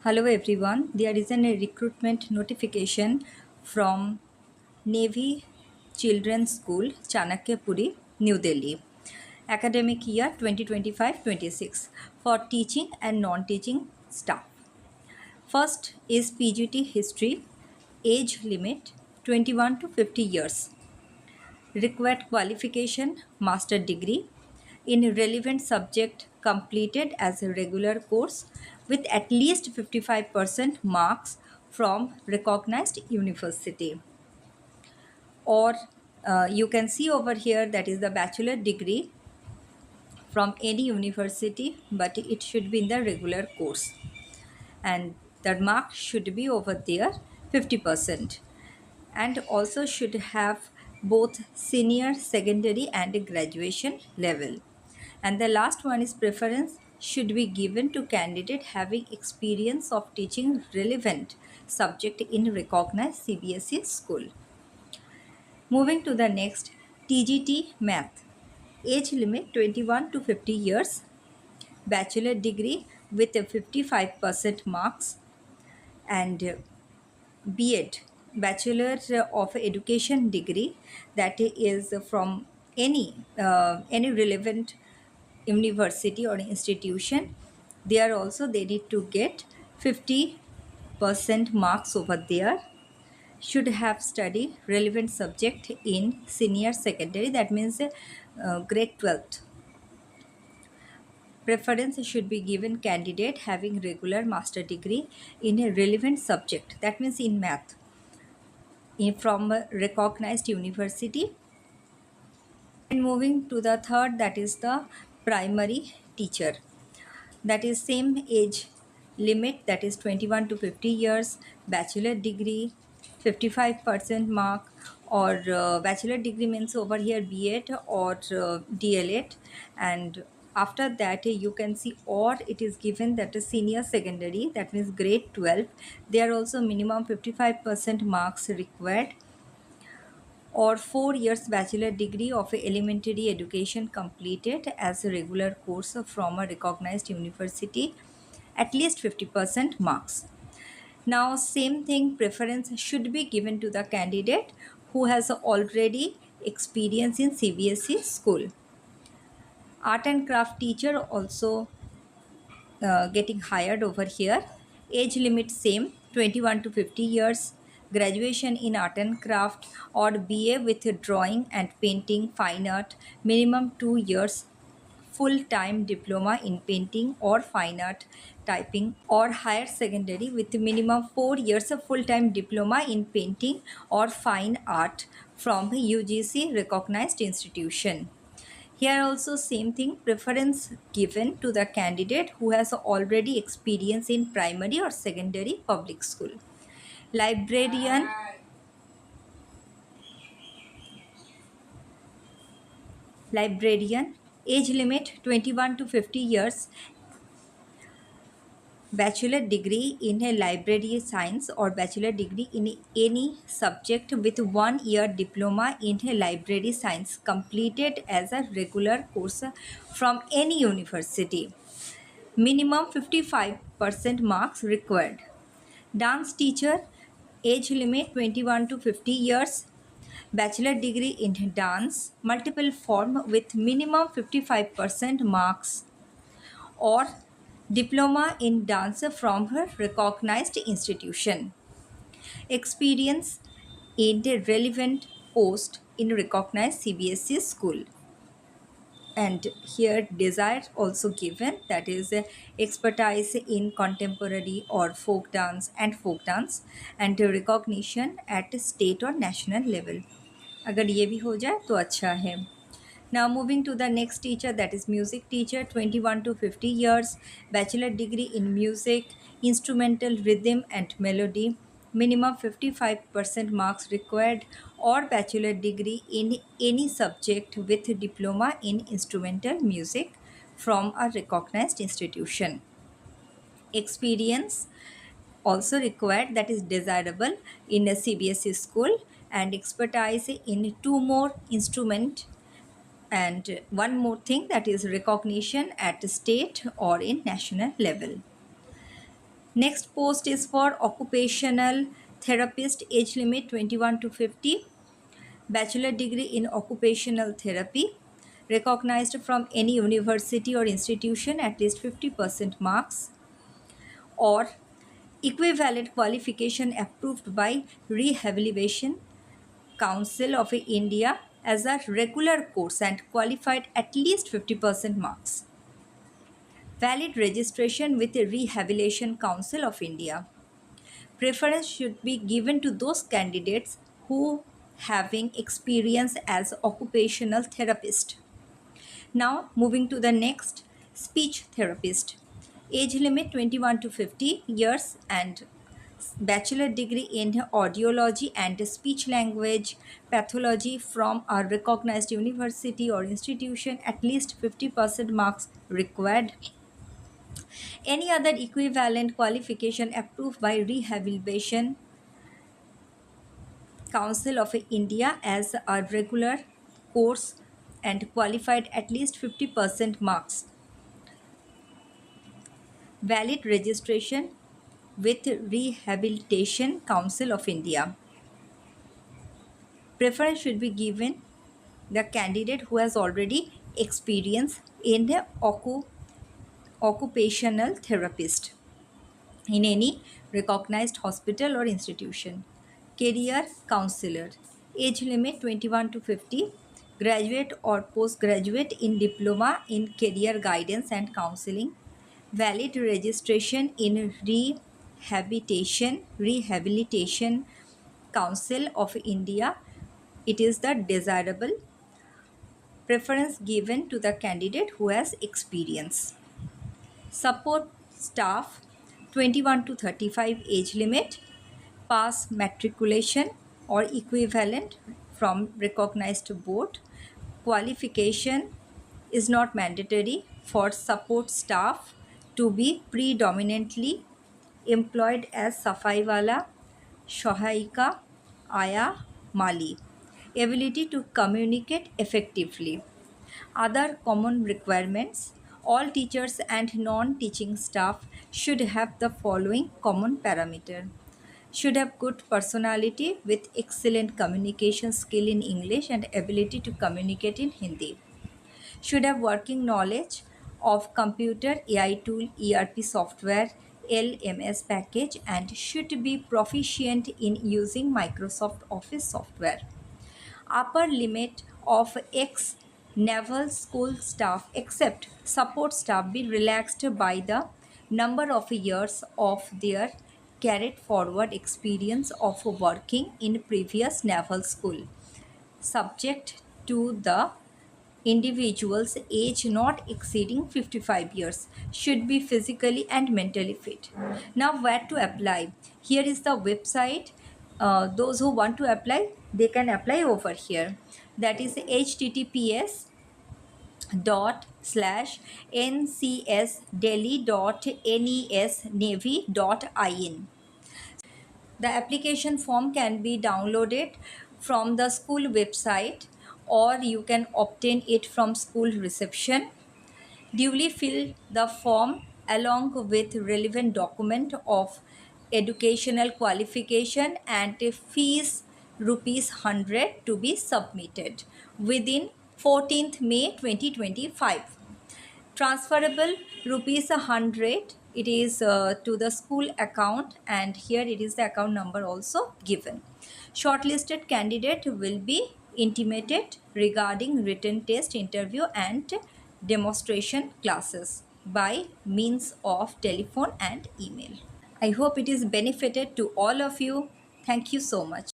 Hello everyone. There is a recruitment notification from Navy Children's School, Chanakyapuri, New Delhi. Academic year 2025-26 for teaching and non-teaching staff. First is PGT History, age limit 21 to 50 years. Required qualification master degree in relevant subject completed as a regular course with at least 55% marks from recognized university, or you can see over here that is the bachelor degree from any university, but it should be in the regular course and the mark should be over there 50%, and also should have both senior secondary and graduation level. And the last one is preference should be given to candidate having experience of teaching relevant subject in recognized CBSE school. Moving to the next, TGT Math. Age limit 21 to 50 years. Bachelor degree with a 55% marks, and B.Ed, Bachelor of Education degree, that is from any relevant university or institution. They need to get 50% marks over there. Should have studied relevant subject in senior secondary, that means grade 12th. Preference should be given candidate having regular master degree in a relevant subject, that means in math, from a recognized university. And moving to the third, that is the primary teacher, that is same age limit, that is 21 to 50 years, bachelor degree 55% mark, or bachelor degree means over here B.Ed or DLEd, and after that you can see, or it is given that is senior secondary, that means grade 12, there are also minimum 55% marks required, or 4 years bachelor degree of elementary education completed as a regular course from a recognized university, at least 50% marks. Now same thing, preference should be given to the candidate who has already experience in CBSE school. Art and craft teacher also getting hired over here. Age limit same, 21 to 50 years. Graduation in art and craft or BA with drawing and painting, fine art, minimum 2 years. Full time diploma in painting or fine art, typing, or higher secondary with minimum 4 years of full time diploma in painting or fine art from UGC recognized institution. Here also same thing, preference given to the candidate who has already experience in primary or secondary public school. Librarian, librarian, age limit 21 to 50 years, bachelor degree in a library science or bachelor degree in any subject with 1 year diploma in a library science completed as a regular course from any university. Minimum 55% marks required. Dance teacher, age limit 21 to 50 years, bachelor degree in dance, multiple form with minimum 55% marks, or diploma in dance from her recognized institution. Experience in the relevant post in recognized CBSE school. And here desire also given, that is expertise in contemporary or folk dance and recognition at state or national level. अगर ये भी हो जाए तो अच्छा है. Now moving to the next teacher, that is music teacher, 21 to 50 years, bachelor degree in music, instrumental rhythm and melody, minimum 55% marks required, or bachelor degree in any subject with diploma in instrumental music from a recognized institution. Experience also required, that is desirable in a CBSE school, and expertise in two more instrument, and one more thing, that is recognition at state or in national level. Next post is for occupational therapist, age limit 21 to 50, bachelor degree in occupational therapy, recognized from any university or institution, at least 50% marks, or equivalent qualification approved by Rehabilitation Council of India as a regular course and qualified at least 50% marks. Valid registration with the Rehabilitation Council of India. Preference should be given to those candidates who having experience as occupational therapist. Now moving to the next, speech therapist. Age limit 21 to 50 years and bachelor degree in audiology and speech language pathology from a recognized university or institution, at least 50% marks required. Any other equivalent qualification approved by Rehabilitation Council of India as a regular course and qualified at least 50% marks. Valid registration with Rehabilitation Council of India. Preference should be given the candidate who has already experience in the occupational therapist in any recognized hospital or institution. Career counselor. Age limit 21 to 50. Graduate or postgraduate in diploma in career guidance and counseling. Valid registration in Rehabilitation Council of India. It is the desirable. Preference given to the candidate who has experience. Support staff 21 to 35 age limit, pass matriculation or equivalent from recognized board. Qualification is not mandatory for support staff to be predominantly employed as Safaiwala, Shohaika, Aya, Mali. Ability to communicate effectively. Other common requirements: all teachers and non-teaching staff should have the following common parameter. Should have good personality with excellent communication skill in English and ability to communicate in Hindi. Should have working knowledge of computer, AI tool, ERP software, LMS package, and should be proficient in using Microsoft Office software. Upper limit of ex naval school staff except support staff be relaxed by the number of years of their carried forward experience of working in previous naval school, subject to the individual's age not exceeding 55 years, should be physically and mentally fit. Now, where to apply? Here is the website. Those who want to apply, they can apply over here. That is https://ncsdelhi.nesnavy.in. The application form can be downloaded from the school website or you can obtain it from school reception. Duly fill the form along with relevant document of educational qualification and fees rupees 100 to be submitted within 14th May 2025. Transferable rupees 100, it is to the school account, and here it is the account number also given. Shortlisted candidate will be intimated regarding written test, interview and demonstration classes by means of telephone and email. I hope it is benefited to all of you. Thank you so much.